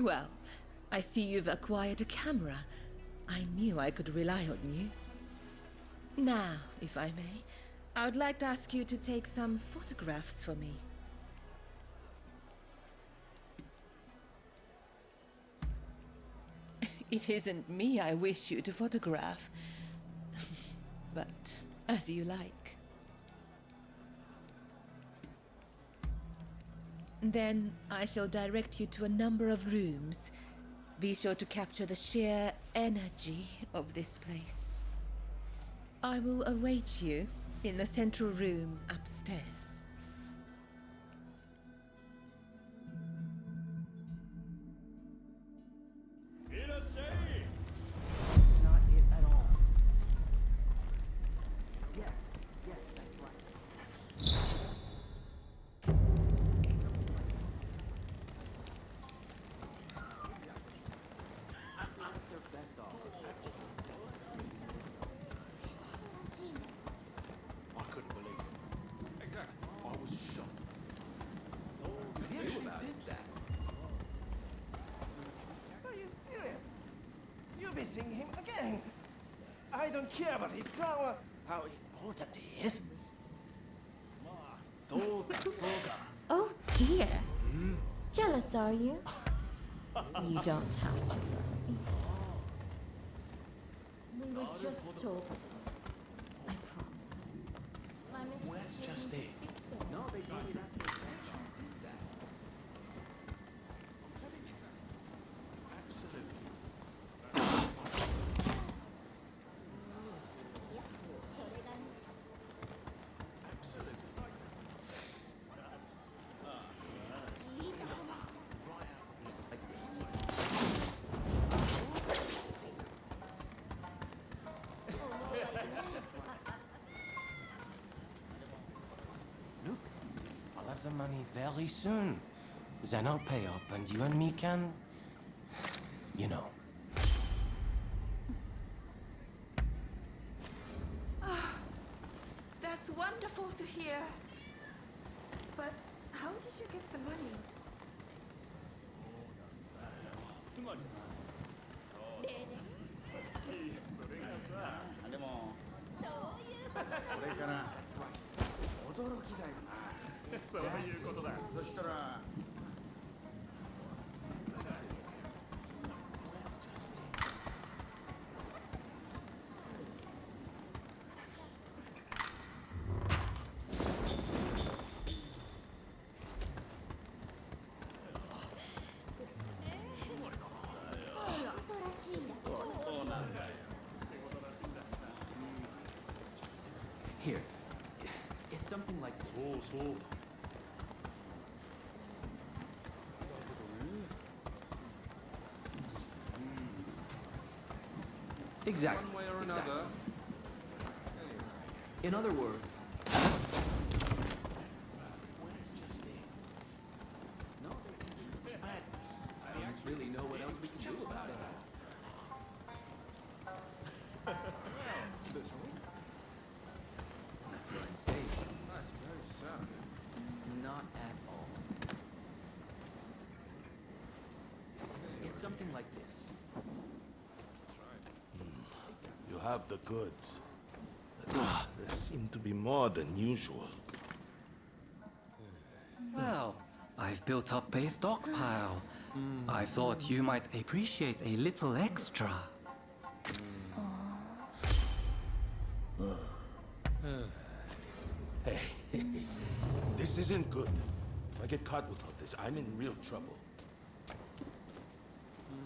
Well, I see you've acquired a camera. I knew I could rely on you. Now, if I may, I would like to ask you to take some photographs for me. It isn't me I wish you to photograph, but as you like. Then I shall direct you to a number of rooms. Be sure to capture the sheer energy of this place. I will await you in the central room upstairs. Not it at all. Yes, that's right. Their best offer. I couldn't believe it. Exactly. I was shocked. He actually did that. Are you serious? You'll be seeing him again. I don't care about his flower, how important he is. Oh dear. Jealous, are you? You don't have to worry. We were just talking. I promise. Where's just it? No, they told me that's their best offer. Look, I'll have the money very soon. Then I'll pay up and you and me can... You know. That's wonderful to hear. But how did you get the money? Here. It's something like this. Exactly. One way or exactly. another. In other words, no, I don't really know what else we can do about it. That's what I'm saying. That's very sad. Not at all. It's something like this. You have the goods. There seem to be more than usual. Well, I've built up a stockpile. I thought you might appreciate a little extra. Hey, this isn't good. If I get caught without this, I'm in real trouble.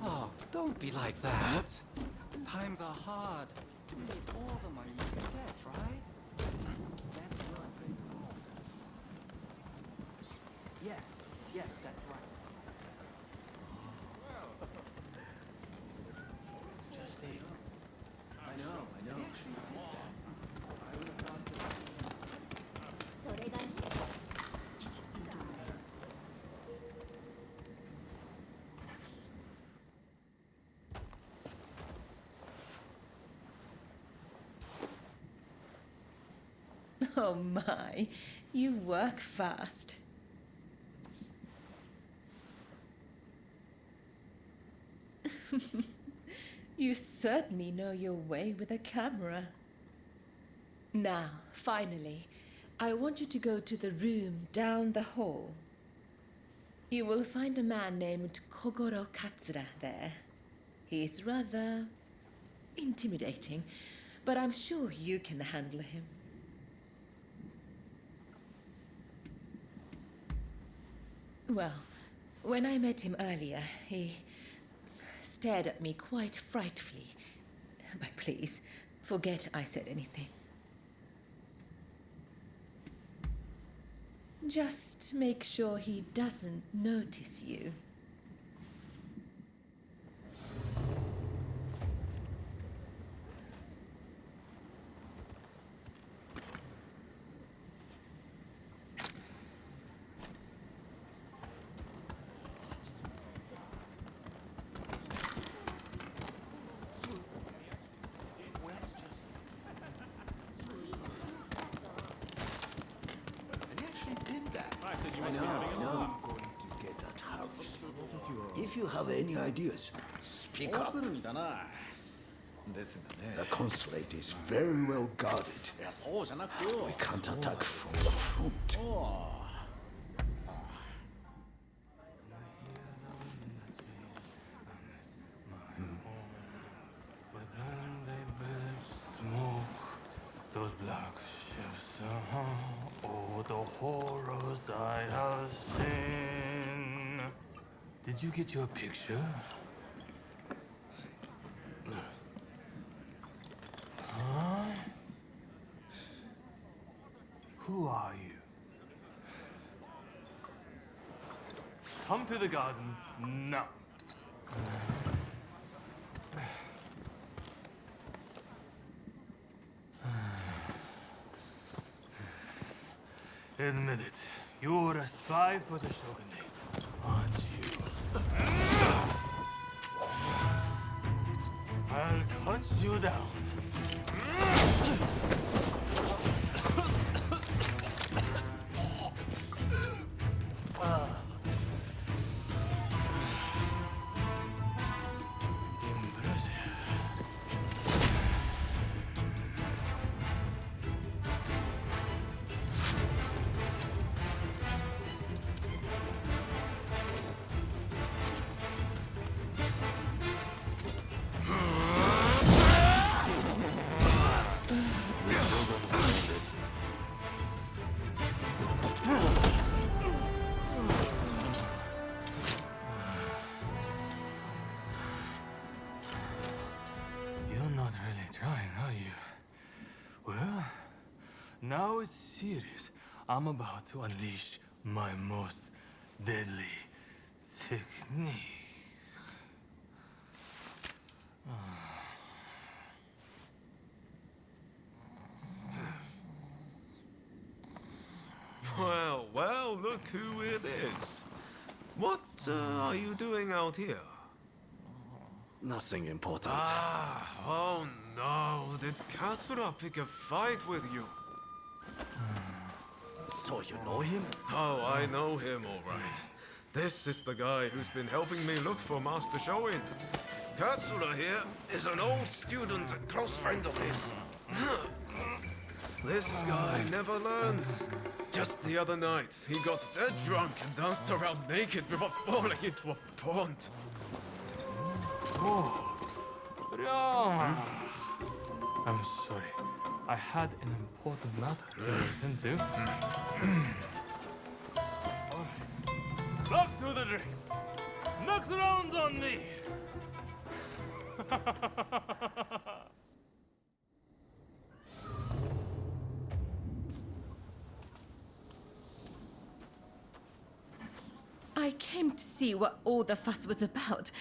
Oh, don't be like that. Times are hard. You need all the money you can get, right? That's right. Yes, that's right. Just it. I know. He actually did that. I would have thought so. それがね。 Oh my, you work fast. You certainly know your way with a camera. Now, finally, I want you to go to the room down the hall. You will find a man named Kogoro Katsura there. He's rather intimidating, but I'm sure you can handle him. Well, when I met him earlier, he stared at me quite frightfully. But please, forget I said anything. Just make sure he doesn't notice you. And he actually did that. I know. Going to get that house. If you have any ideas, speak up. The consulate is very well guarded. We can't attack from the front. But then they build smoke, those black ships, oh, the horrors I have seen. Did you get your picture? Huh? Who are you? Come to the garden now. Admit it, you're a spy for the shogunate, aren't you? I'll cut you down. Impressive. You're not really trying, are you? Well, now it's serious. I'm about to unleash my most deadly technique. Well, look who it is. What are you doing out here? Nothing important. Oh no, did Katsura pick a fight with you? So you know him? Oh, I know him all right. This is the guy who's been helping me look for Master Shoin. Katsura here is an old student and close friend of his. This guy never learns. Just the other night, he got dead drunk and danced around naked before falling into a pond. I'm sorry. I had an important matter to attend to. Back to the drinks. Next round on me. I came to see what all the fuss was about,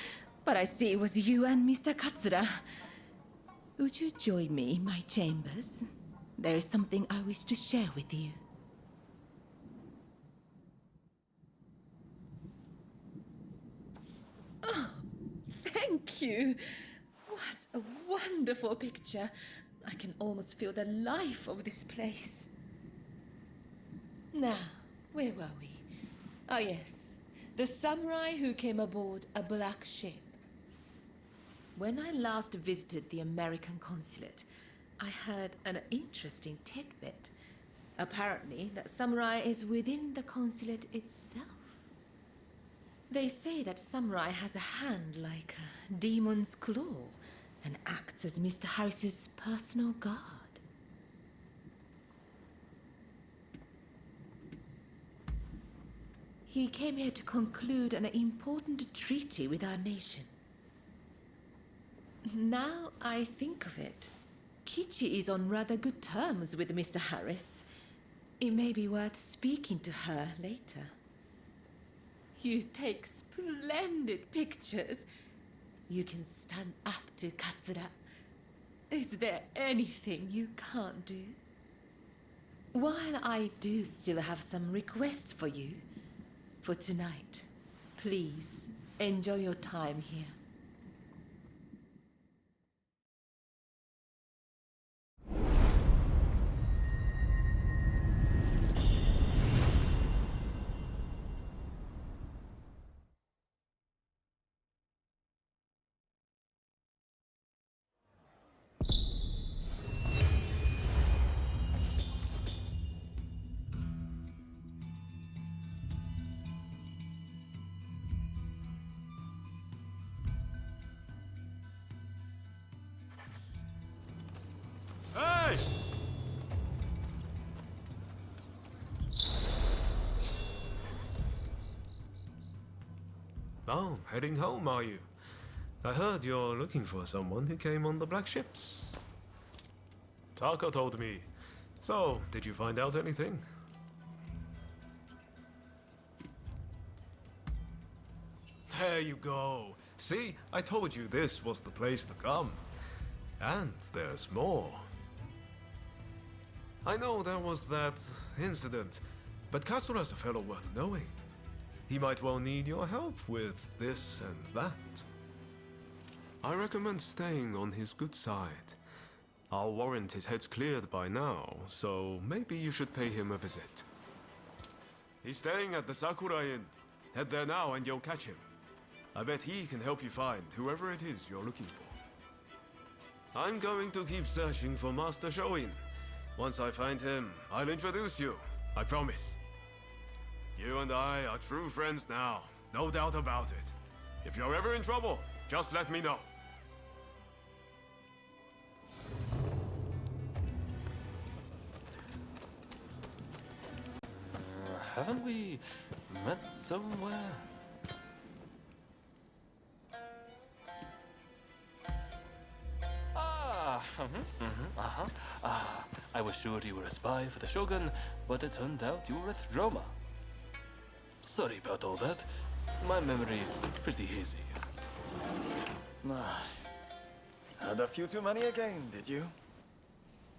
but I see it was you and Mr. Katsura. Would you join me in my chambers? There is something I wish to share with you. Oh, thank you. What a wonderful picture. I can almost feel the life of this place. Now, where were we? Oh yes, the samurai who came aboard a black ship. When I last visited the American consulate, I heard an interesting tidbit. Apparently, that samurai is within the consulate itself. They say that samurai has a hand like a demon's claw and acts as Mr. Harris's personal guard. He came here to conclude an important treaty with our nation. Now I think of it, Kichi is on rather good terms with Mr. Harris. It may be worth speaking to her later. You take splendid pictures. You can stand up to Katsura. Is there anything you can't do? While I do still have some requests for you, for tonight, please enjoy your time here. Hey! Oh, heading home, are you? I heard you're looking for someone who came on the black ships. Taka told me. So, did you find out anything? There you go. See, I told you this was the place to come. And there's more. I know there was that incident, but Katsura's a fellow worth knowing. He might well need your help with this and that. I recommend staying on his good side. I'll warrant his head's cleared by now, so maybe you should pay him a visit. He's staying at the Sakura Inn. Head there now and you'll catch him. I bet he can help you find whoever it is you're looking for. I'm going to keep searching for Master Shoin. Once I find him, I'll introduce you. I promise. You and I are true friends now. No doubt about it. If you're ever in trouble, just let me know. Haven't we met somewhere? I was sure you were a spy for the Shogun, but it turned out you were with Roma. Sorry about all that. My memory's pretty hazy. Had a few too many again, did you?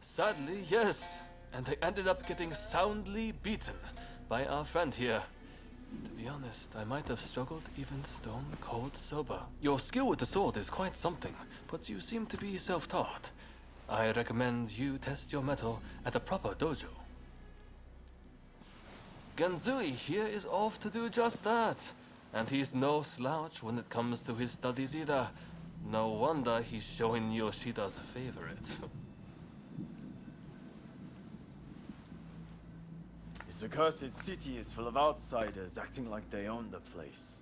Sadly, yes. And I ended up getting soundly beaten by our friend here. To be honest, I might have struggled even stone cold sober. Your skill with the sword is quite something, but you seem to be self-taught. I recommend you test your mettle at a proper dojo. Genzui here is off to do just that. And he's no slouch when it comes to his studies either. No wonder he's showing Yoshida's favorite. This accursed city is full of outsiders acting like they own the place.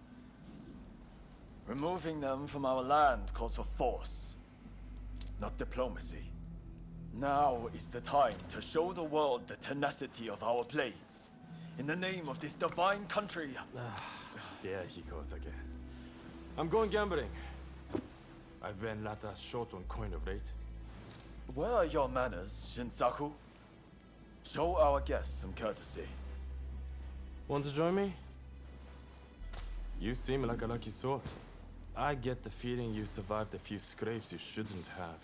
Removing them from our land calls for force, not diplomacy. Now is the time to show the world the tenacity of our blades. In the name of this divine country. There he goes again. I'm going gambling. I've been rather short on coin of late. Where are your manners, Shinsaku? Show our guests some courtesy. Want to join me? You seem like a lucky sort. I get the feeling you survived a few scrapes you shouldn't have.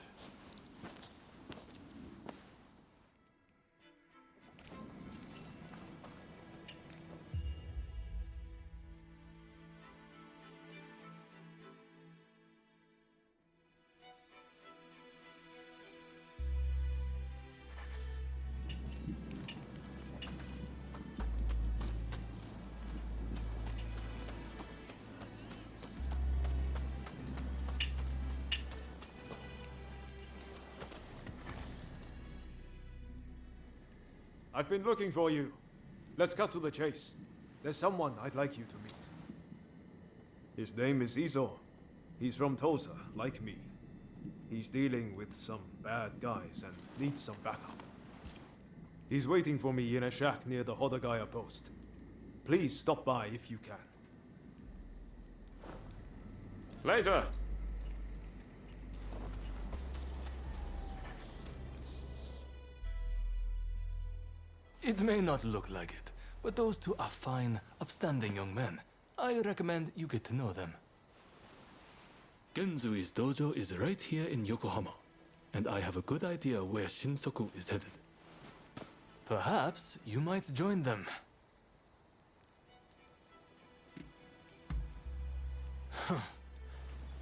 I've been looking for you. Let's cut to the chase. There's someone I'd like you to meet. His name is Izo. He's from Tosa, like me. He's dealing with some bad guys and needs some backup. He's waiting for me in a shack near the Hodagaya post. Please stop by if you can. Later! It may not look like it, but those two are fine, upstanding young men. I recommend you get to know them. Genzui's dojo is right here in Yokohama, and I have a good idea where Shinsoku is headed. Perhaps you might join them.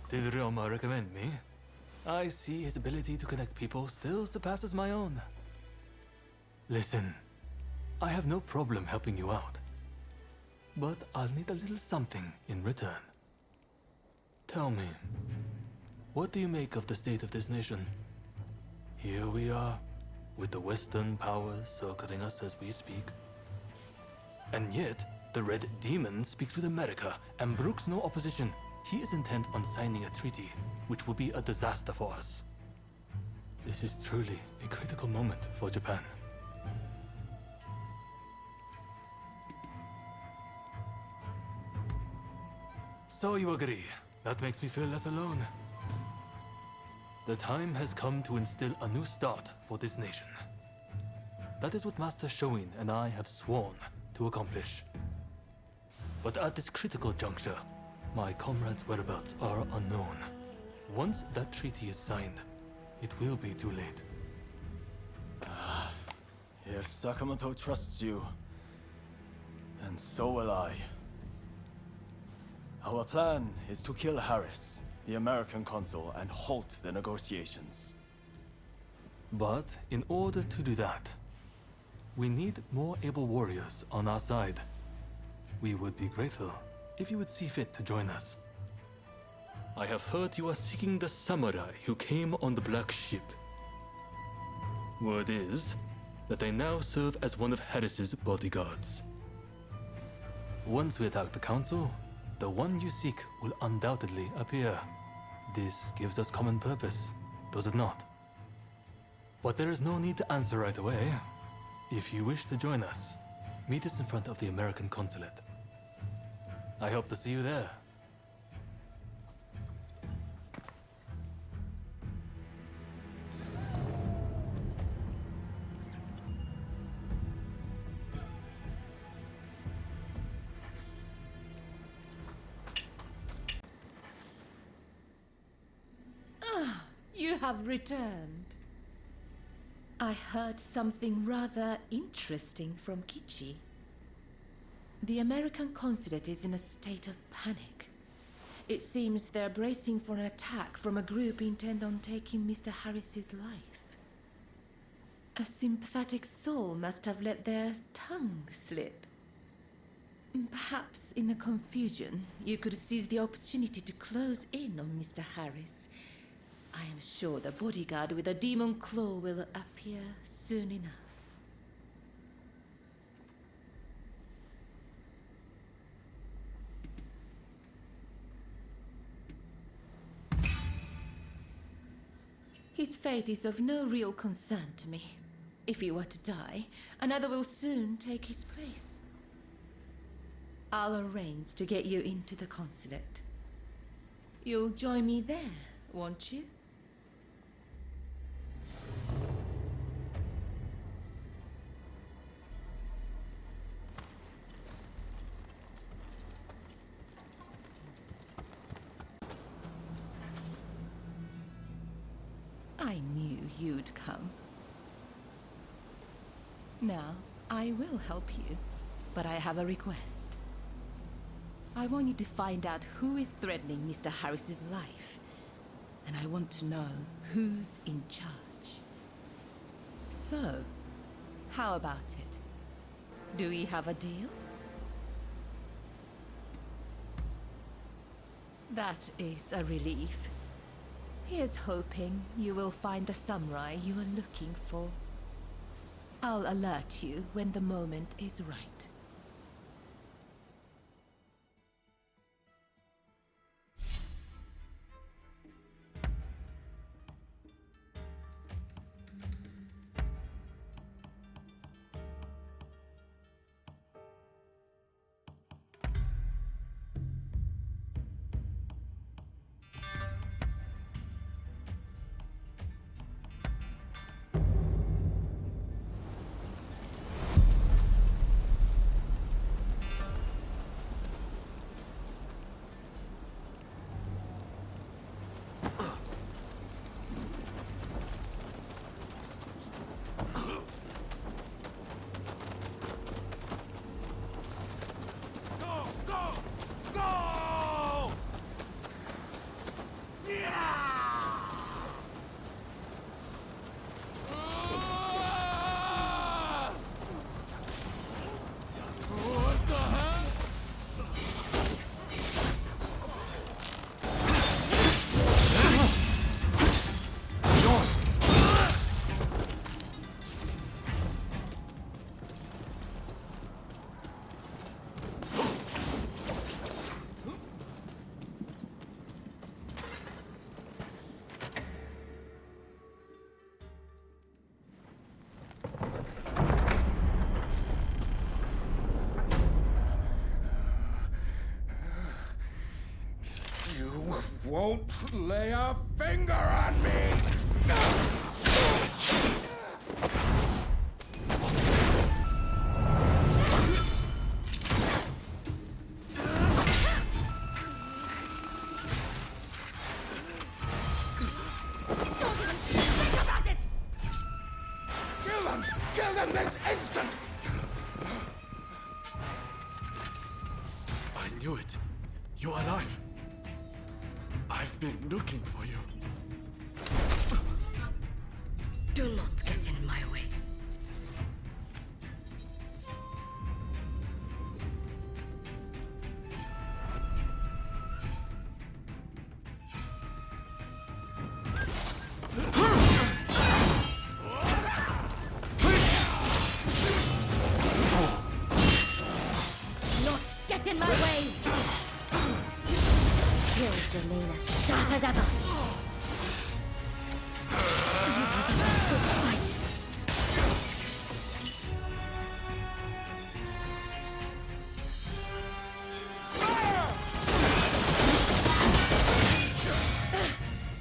Did Ryoma recommend me? I see his ability to connect people still surpasses my own. Listen, I have no problem helping you out, but I'll need a little something in return. Tell me, what do you make of the state of this nation? Here we are, with the Western powers circling us as we speak. And yet, the Red Demon speaks with America and brooks no opposition. He is intent on signing a treaty, which will be a disaster for us. This is truly a critical moment for Japan. So you agree. That makes me feel less alone. The time has come to instill a new start for this nation. That is what Master Shoin and I have sworn to accomplish. But at this critical juncture, my comrades' whereabouts are unknown. Once that treaty is signed, it will be too late. If Sakamoto trusts you, then so will I. Our plan is to kill Harris, the American consul, and halt the negotiations. But in order to do that, we need more able warriors on our side. We would be grateful if you would see fit to join us. I have heard you are seeking the samurai who came on the black ship. Word is that they now serve as one of Harris's bodyguards. Once we attack the council, the one you seek will undoubtedly appear. This gives us common purpose, does it not? But there is no need to answer right away. If you wish to join us, meet us in front of the American consulate. I hope to see you there. You have returned. I heard something rather interesting from Kichi. The American consulate is in a state of panic. It seems they're bracing for an attack from a group intent on taking Mr. Harris's life. A sympathetic soul must have let their tongue slip. Perhaps in the confusion, you could seize the opportunity to close in on Mr. Harris. I am sure the bodyguard with a demon claw will appear soon enough. His fate is of no real concern to me. If he were to die, another will soon take his place. I'll arrange to get you into the consulate. You'll join me there, won't you? I knew you'd come. Now, I will help you, but I have a request. I want you to find out who is threatening Mr. Harris's life, and I want to know who's in charge. So, how about it? Do we have a deal? That is a relief. Here's hoping you will find the samurai you are looking for. I'll alert you when the moment is right. Won't lay a finger on me! Kill them! Kill them this instant! I knew it. You're alive. I've been looking for you. Do not get in my way. Not get in my way! Skills remain as sharp as ever.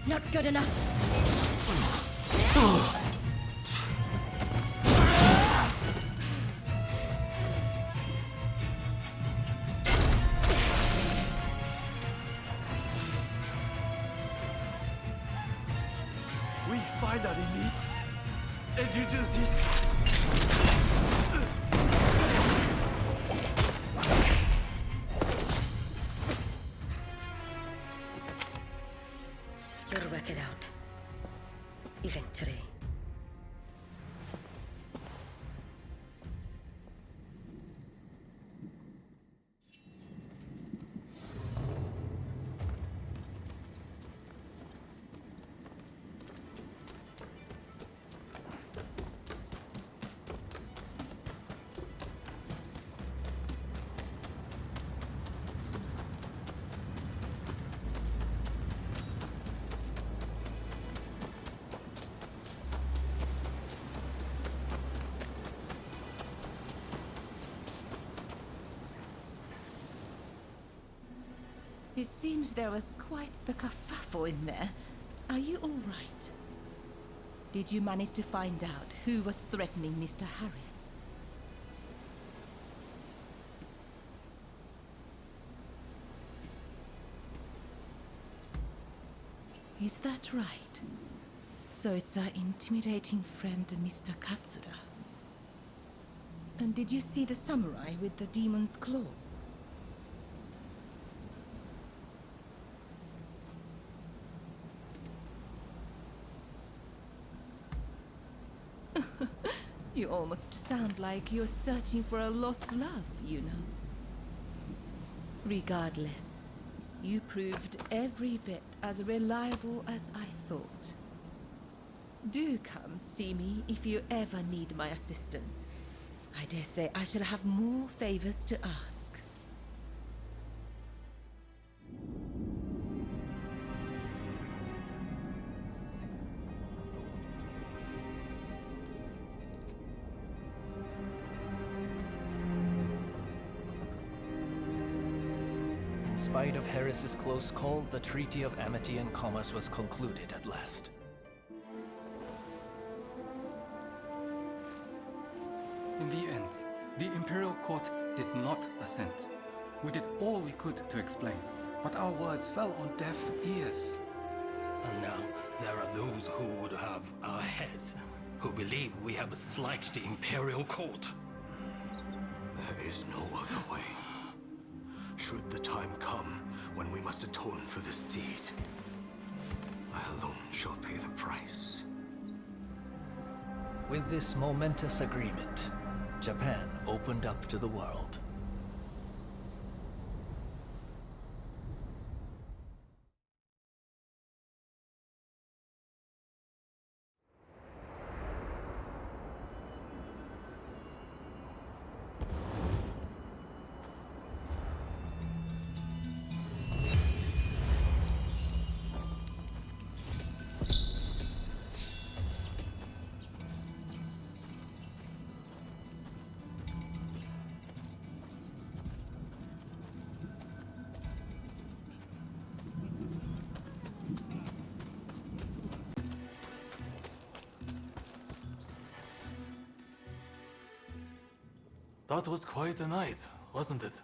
Not good enough. We finally meet. And you do this. You'll work it out. Eventually. It seems there was quite the kerfuffle in there. Are you all right? Did you manage to find out who was threatening Mr. Harris? Is that right? So it's our intimidating friend, Mr. Katsura. And did you see the samurai with the demon's claw? You almost sound like you're searching for a lost love, you know. Regardless, you proved every bit as reliable as I thought. Do come see me if you ever need my assistance. I dare say I shall have more favors to ask. In spite of Harris's close call, the Treaty of Amity and Commerce was concluded at last. In the end, the Imperial Court did not assent. We did all we could to explain, but our words fell on deaf ears. And now there are those who would have our heads, who believe we have slighted the Imperial Court. There is no other way. Should the time come when we must atone for this deed, I alone shall pay the price. With this momentous agreement, Japan opened up to the world. That was quite a night, wasn't it?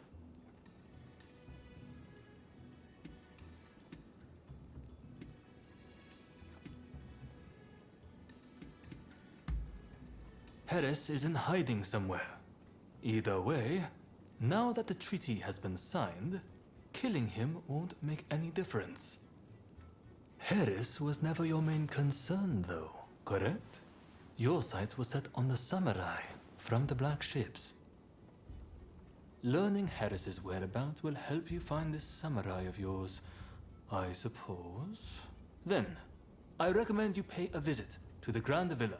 Harris is in hiding somewhere. Either way, now that the treaty has been signed, killing him won't make any difference. Harris was never your main concern, though, correct? Your sights were set on the samurai from the Black Ships. Learning Harris's whereabouts will help you find this samurai of yours, I suppose. Then, I recommend you pay a visit to the Grand Villa.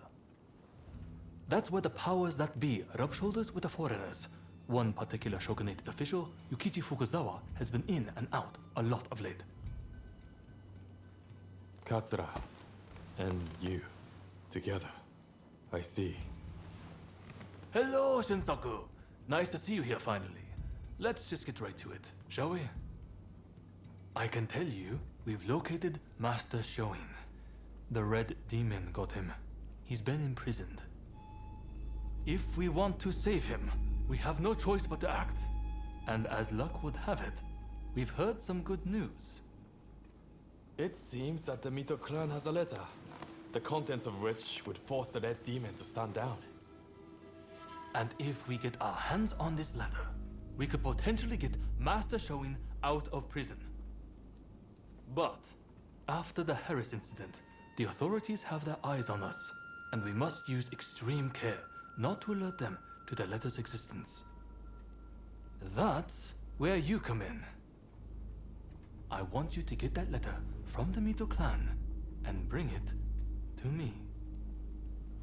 That's where the powers that be rub shoulders with the foreigners. One particular shogunate official, Yukichi Fukuzawa, has been in and out a lot of late. Katsura and you together. I see. Hello, Shinsaku. Nice to see you here finally. Let's just get right to it, shall we? I can tell you, we've located Master Shoin. The Red Demon got him. He's been imprisoned. If we want to save him, we have no choice but to act. And as luck would have it, we've heard some good news. It seems that the Mito clan has a letter, the contents of which would force the Red Demon to stand down. And if we get our hands on this letter, we could potentially get Master Shoin out of prison. But after the Harris incident, the authorities have their eyes on us, and we must use extreme care not to alert them to the letter's existence. That's where you come in. I want you to get that letter from the Mito clan and bring it to me.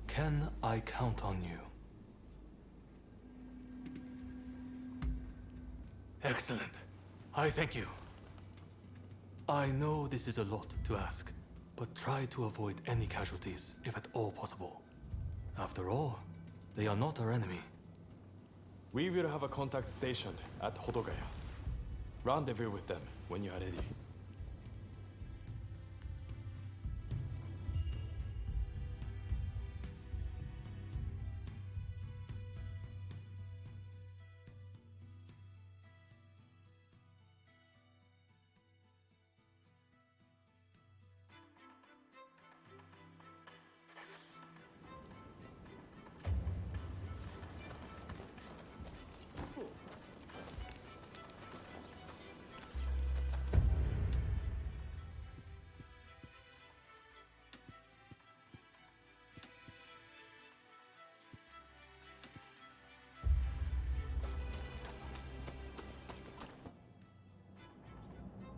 Can I count on you? Excellent. I thank you. I know this is a lot to ask, but try to avoid any casualties, if at all possible. After all, they are not our enemy. We will have a contact stationed at Hodogaya. Rendezvous with them when you are ready.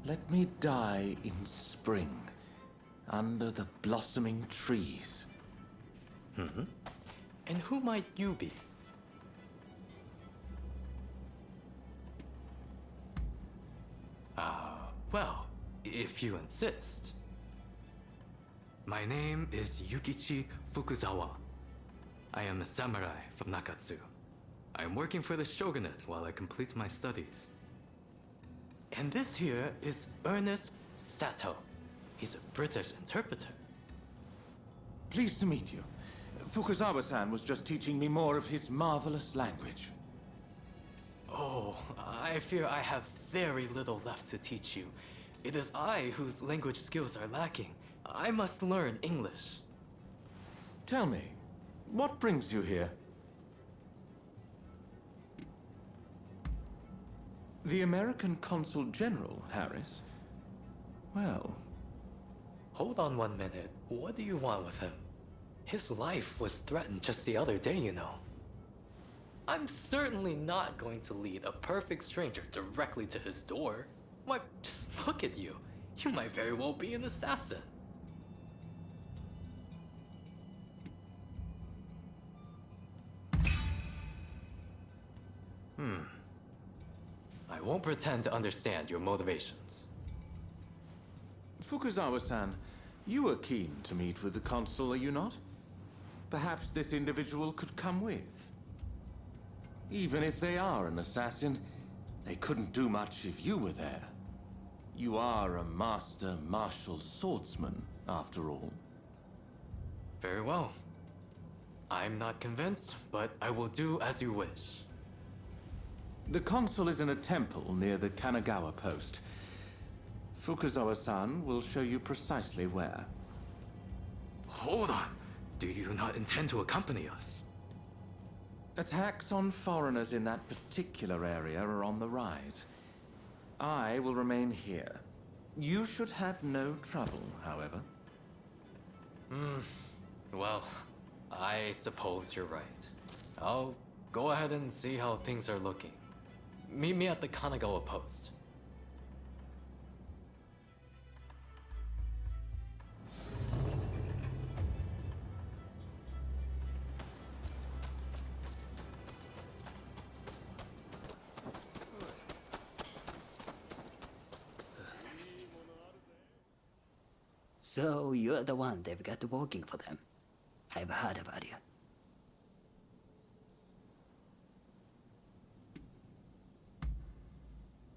Let me die in spring, under the blossoming trees. Mm-hmm. And who might you be? Well, if you insist. My name is Yukichi Fukuzawa. I am a samurai from Nakatsu. I am working for the shogunate while I complete my studies. And this here is Ernest Sato. He's a British interpreter. Pleased to meet you. Fukuzawa-san was just teaching me more of his marvelous language. Oh, I fear I have very little left to teach you. It is I whose language skills are lacking. I must learn English. Tell me, what brings you here? The American Consul General, Harris? Well... Hold on 1 minute. What do you want with him? His life was threatened just the other day, you know. I'm certainly not going to lead a perfect stranger directly to his door. Why, just look at you. You might very well be an assassin. I won't pretend to understand your motivations. Fukuzawa-san, you are keen to meet with the consul, are you not? Perhaps this individual could come with. Even if they are an assassin, they couldn't do much if you were there. You are a master martial swordsman, after all. Very well. I'm not convinced, but I will do as you wish. The consul is in a temple near the Kanagawa post. Fukuzawa-san will show you precisely where. Hold on. Do you not intend to accompany us? Attacks on foreigners in that particular area are on the rise. I will remain here. You should have no trouble, however. Well, I suppose you're right. I'll go ahead and see how things are looking. Meet me at the Kanagawa post. So you're the one they've got working for them. I've heard about you.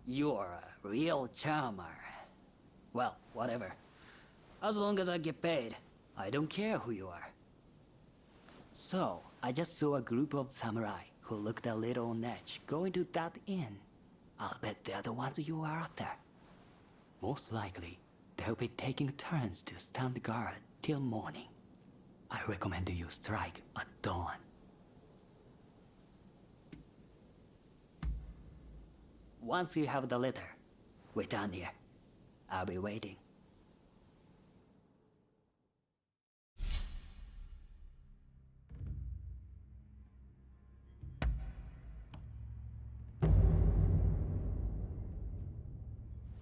You're a real charmer. Well, whatever. As long as I get paid, I don't care who you are. So, I just saw a group of samurai who looked a little on edge going to that inn. I'll bet they're the ones you are after. Most likely, they'll be taking turns to stand guard till morning. I recommend you strike at dawn. Once you have the letter, wait down here. I'll be waiting.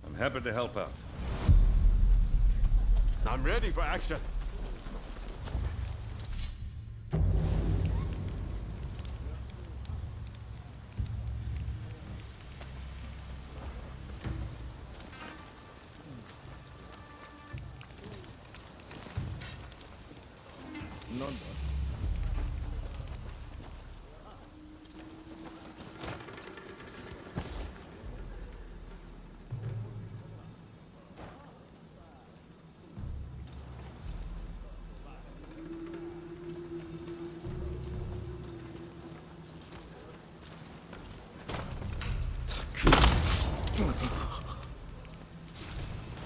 I'm happy to help out. I'm ready for action.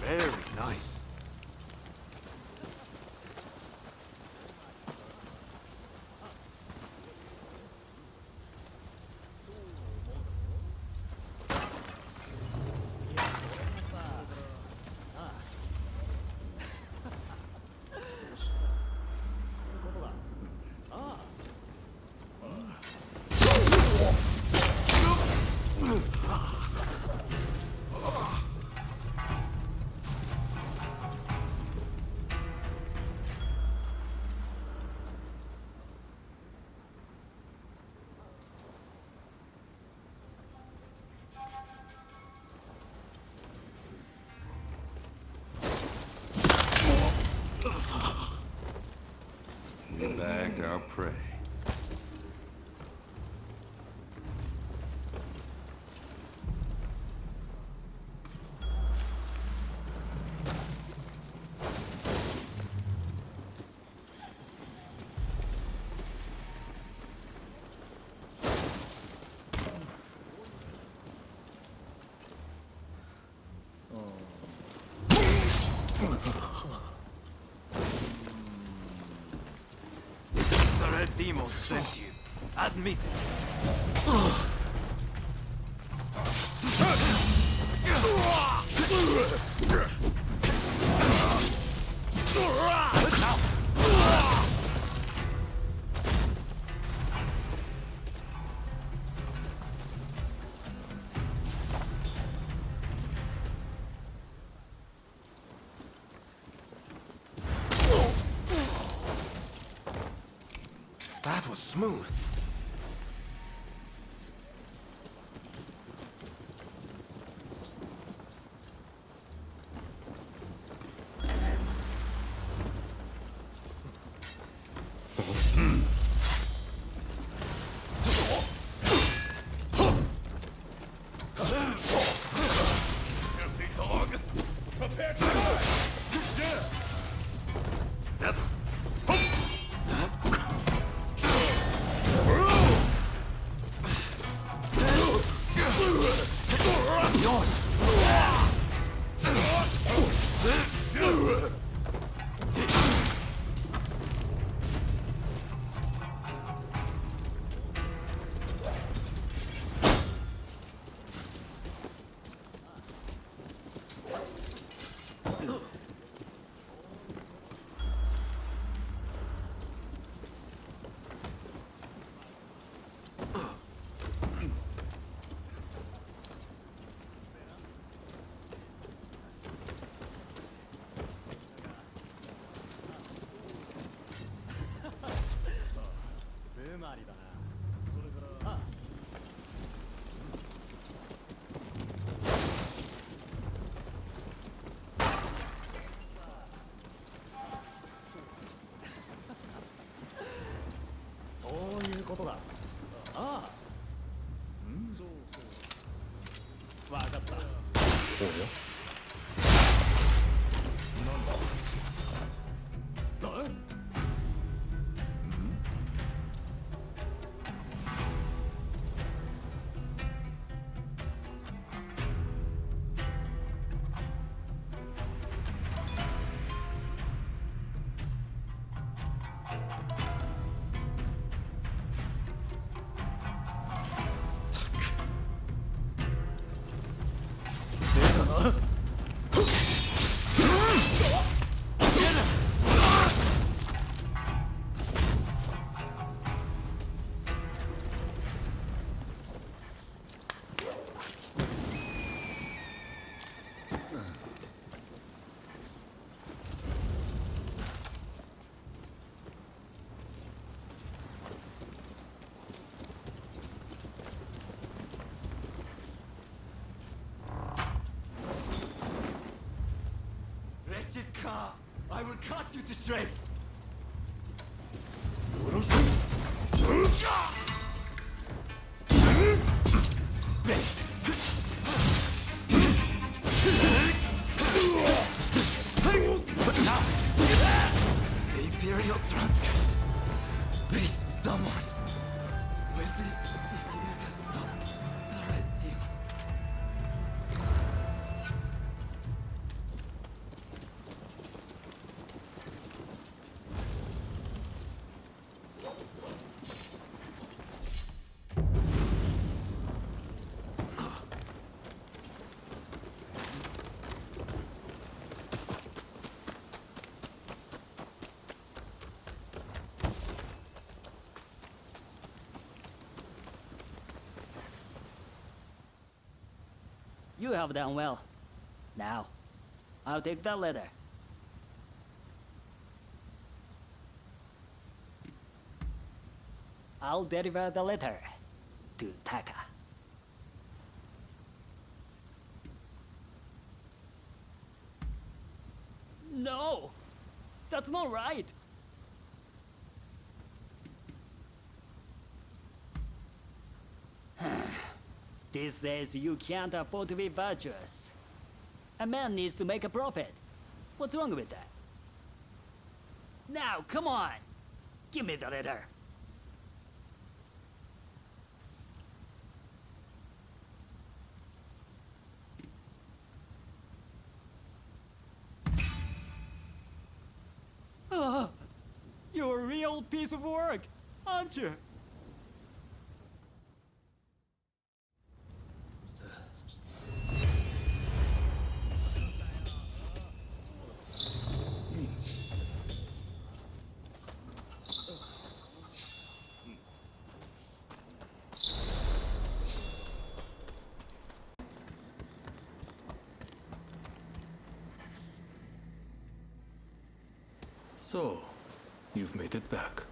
Very nice. protect our prey. The red demon sent you. Admit it. That was smooth. Filthy dog! Prepare to die! I will cut you to shreds! The Imperial Transcript. Please, someone. With this, you can stop the Red Demon. You have done well. Now, I'll take that letter. I'll deliver the letter to Taka. No! That's not right! These days, you can't afford to be virtuous. A man needs to make a profit. What's wrong with that? Now, come on! Give me the letter. You're a real piece of work, aren't you? So, you've made it back.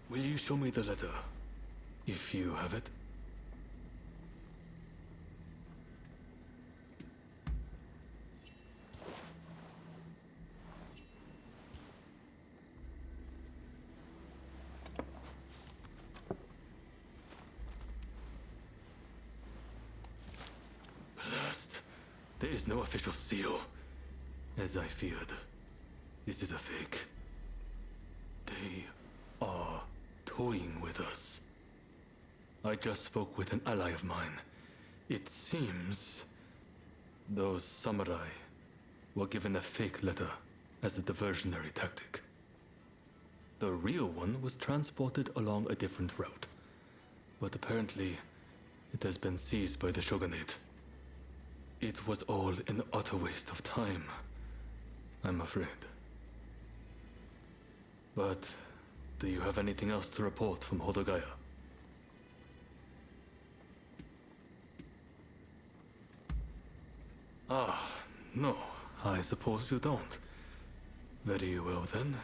Will you show me the letter, if you have it? Blast! There is no official seal, as I feared. This is a fake. They are toying with us. I just spoke with an ally of mine. It seems those samurai were given a fake letter as a diversionary tactic. The real one was transported along a different route, but apparently it has been seized by the shogunate. It was all an utter waste of time, I'm afraid. But do you have anything else to report from Hodogaya? Ah, no, I suppose you don't. Very well then.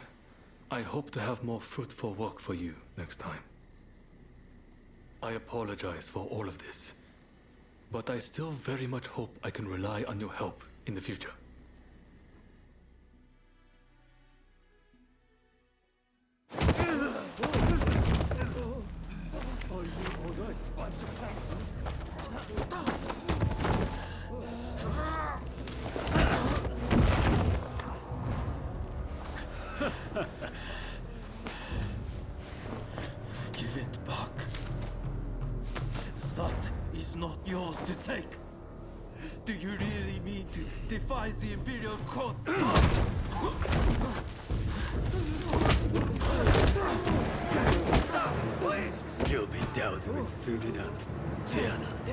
I hope to have more fruitful work for you next time. I apologize for all of this, but I still very much hope I can rely on your help in the future. Are you alright? Bunch of thanks. Give it back. That is not yours to take. Do you really mean to defy the Imperial Court? Stop, please! You'll be dealt with soon enough. Fear not.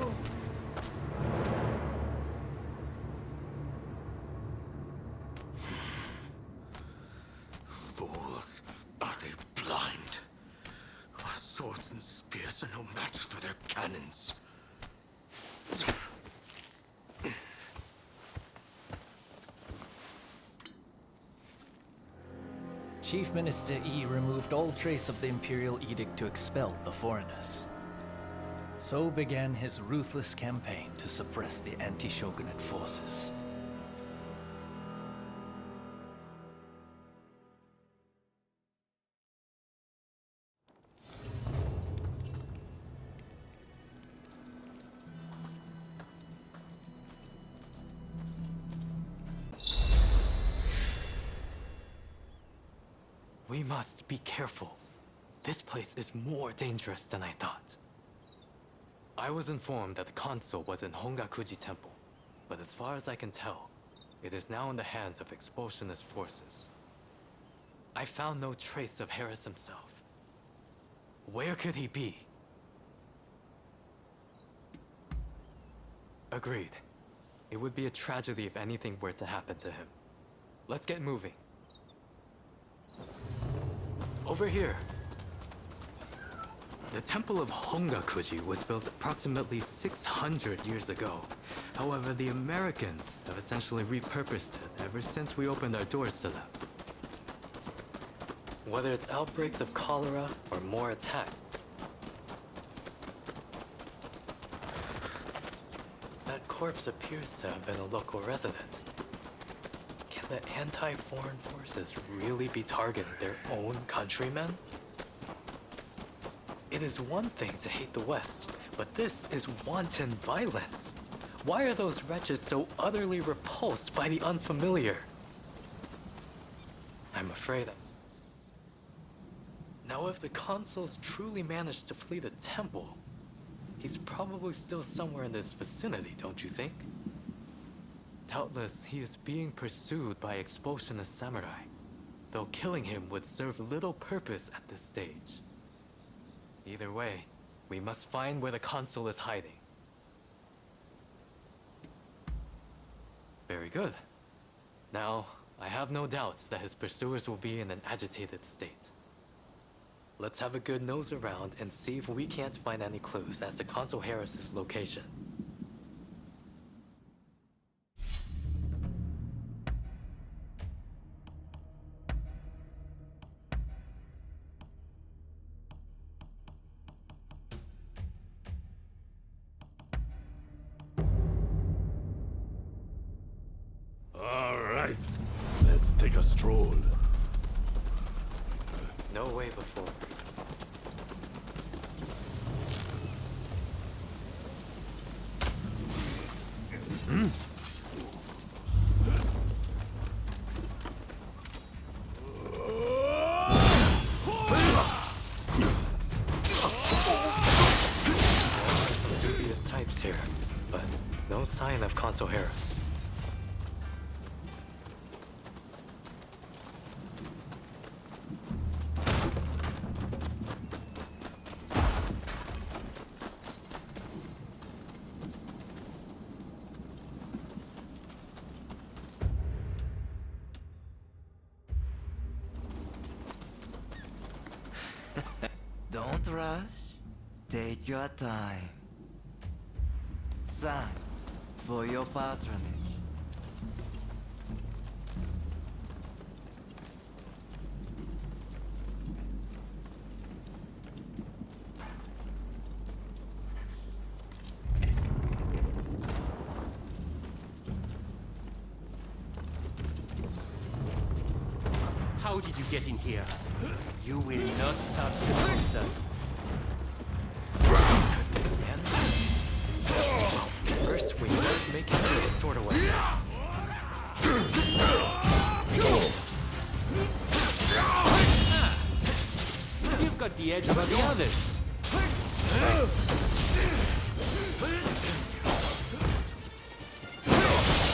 Fools. Are they blind? Our swords and spears are no match for their cannons. Chief Minister Yi removed all trace of the Imperial Edict to expel the foreigners. So began his ruthless campaign to suppress the anti-shogunate forces. We must be careful. This place is more dangerous than I thought. I was informed that the console was in Hongakuji Temple, but as far as I can tell, it is now in the hands of expulsionist forces. I found no trace of Harris himself. Where could he be? Agreed. It would be a tragedy if anything were to happen to him. Let's get moving. Over here. The Temple of Hongakuji was built approximately 600 years ago. However, the Americans have essentially repurposed it ever since we opened our doors to them. Whether it's outbreaks of cholera or more attacks, that corpse appears to have been a local resident. Can the anti-foreign forces really be targeting their own countrymen? It is one thing to hate the West, but this is wanton violence. Why are those wretches so utterly repulsed by the unfamiliar? I'm afraid that... Now, if the consul's truly managed to flee the temple, he's probably still somewhere in this vicinity, don't you think? Doubtless, he is being pursued by expulsionist samurai, though killing him would serve little purpose at this stage. Either way, we must find where the consul is hiding. Very good. Now, I have no doubts that his pursuers will be in an agitated state. Let's have a good nose around and see if we can't find any clues as to Consul Harris's location. All right, let's take a stroll. No way before. Some dubious types here, but no sign of Consul Harris. Don't rush. Take your time. Thanks for your patronage. How did you get in here? You will not touch the concern. Goodness, man. First, we must make it through the sword away. You've got the edge above the others.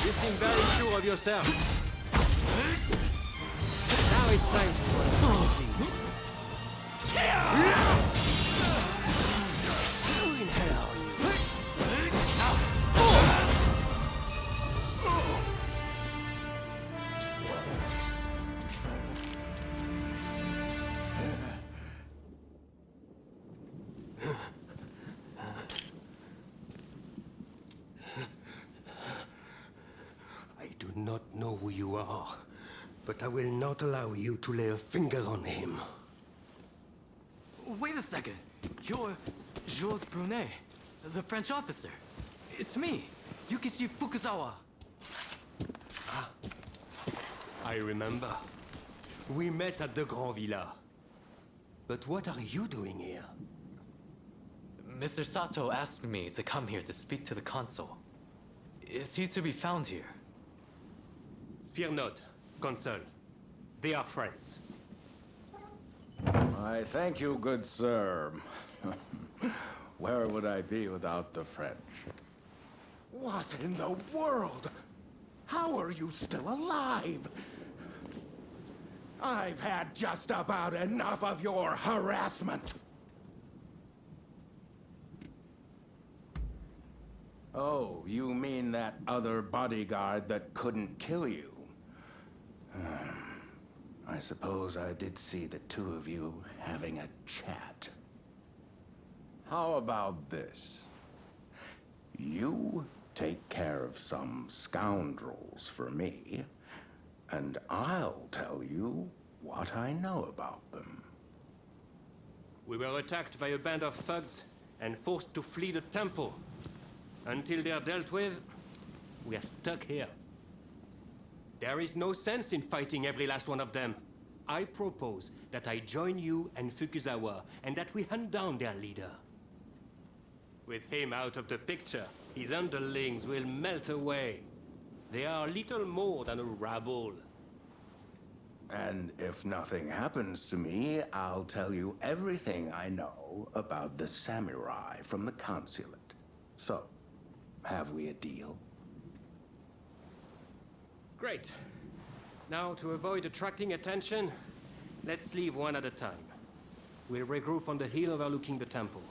You seem very sure of yourself. Now it's time to Who in hell are you? I do not know who you are, but I will not allow you to lay a finger on him. Wait a second. You're Jules Brunet, the French officer. It's me, Yukichi Fukuzawa. Ah, I remember. We met at the Grand Villa. But what are you doing here? Mr. Sato asked me to come here to speak to the consul. Is he to be found here? Fear not, Consul. They are friends. I thank you, good sir. Where would I be without the French? What in the world? How are you still alive? I've had just about enough of your harassment. Oh, you mean that other bodyguard that couldn't kill you? I suppose I did see the two of you having a chat. How about this? You take care of some scoundrels for me, and I'll tell you what I know about them. We were attacked by a band of thugs and forced to flee the temple. Until they're dealt with, we are stuck here. There is no sense in fighting every last one of them. I propose that I join you and Fukuzawa, and that we hunt down their leader. With him out of the picture, his underlings will melt away. They are little more than a rabble. And if nothing happens to me, I'll tell you everything I know about the samurai from the consulate. So, have we a deal? Great. Now, to avoid attracting attention, let's leave one at a time. We'll regroup on the hill overlooking the temple.